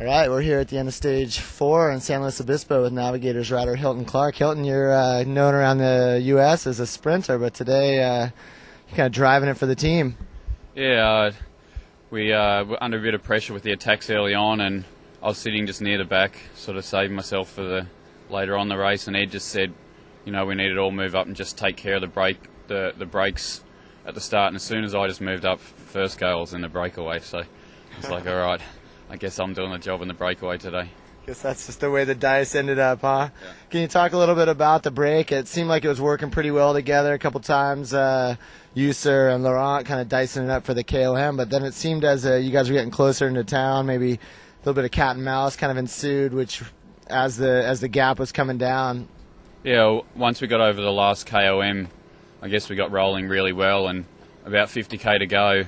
All right, we're here at the end of Stage 4 in San Luis Obispo with Navigators rider Hilton Clarke. Hilton, you're known around the U.S. as a sprinter, but today you're kind of driving it for the team. Yeah, we were under a bit of pressure with the attacks early on, and I was sitting just near the back, sort of saving myself for the later on the race, and Ed just said, you know, we need to all move up and just take care of the brakes at the start, and as soon as I just moved up, first go I was in the breakaway, so it's like, all right, I guess I'm doing the job in the breakaway today. Guess that's just the way the dice ended up, huh? Yeah. Can you talk a little bit about the break? It seemed like it was working pretty well together a couple times. User and Laurent kind of dicing it up for the KOM, but then it seemed as you guys were getting closer into town, maybe a little bit of cat and mouse kind of ensued, which as the gap was coming down. Yeah, once we got over the last KOM, I guess we got rolling really well, and about 50k to go,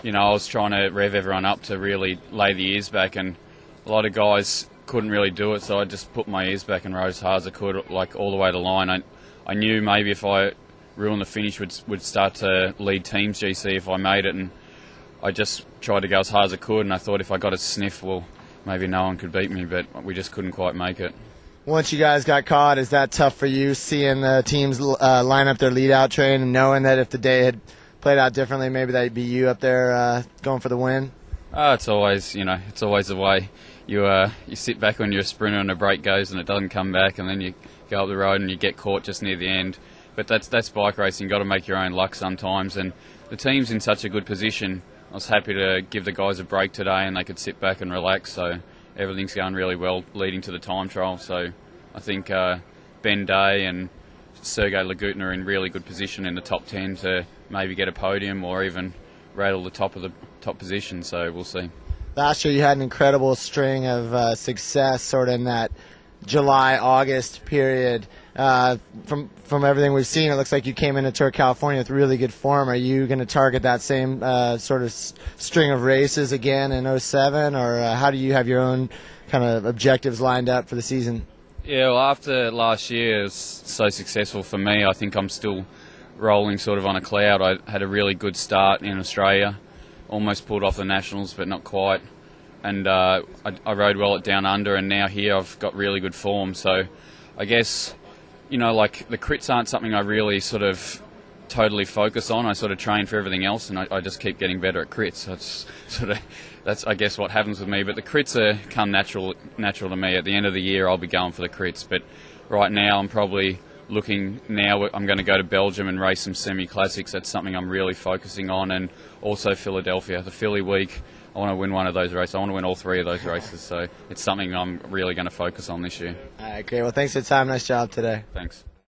you know, I was trying to rev everyone up to really lay the ears back, and a lot of guys couldn't really do it, so I just put my ears back and rode as hard as I could, like all the way to the line. I knew maybe if I ruined the finish would start to lead teams GC if I made it, and I just tried to go as hard as I could, and I thought if I got a sniff, well, maybe no one could beat me, but we just couldn't quite make it. Once you guys got caught, is that tough for you, seeing the teams line up their lead-out train and knowing that if the day had played out differently, maybe that'd be you up there going for the win? It's always, you know, it's always the way. You sit back when you're a sprinter and the brake goes and it doesn't come back, and then you go up the road and you get caught just near the end. But that's bike racing. You've got to make your own luck sometimes, and the team's in such a good position. I was happy to give the guys a break today and they could sit back and relax, so everything's going really well leading to the time trial. So I think Ben Day and Sergei Lagutna are in really good position in the top 10 to maybe get a podium or even rattle the top of the top position, so we'll see. Last year you had an incredible string of success sort of in that July-August period. From everything we've seen, it looks like you came into Tour California with really good form. Are you going to target that same sort of string of races again in 07, or how do you have your own kind of objectives lined up for the season? Yeah, well, after last year it was so successful for me, I think I'm still rolling sort of on a cloud. I had a really good start in Australia, almost pulled off the Nationals, but not quite. And I rode well at Down Under, and now here I've got really good form. So I guess, you know, like the crits aren't something I really sort of totally focus on. I sort of train for everything else, and I just keep getting better at crits. That's I guess what happens with me. But the crits come natural to me. At the end of the year, I'll be going for the crits. But right now, I'm probably looking now. I'm going to go to Belgium and race some semi-classics. That's something I'm really focusing on, and also Philadelphia, the Philly week. I want to win one of those races. I want to win all three of those races. So it's something I'm really going to focus on this year. All right, great. Well, thanks for your time. Nice job today. Thanks.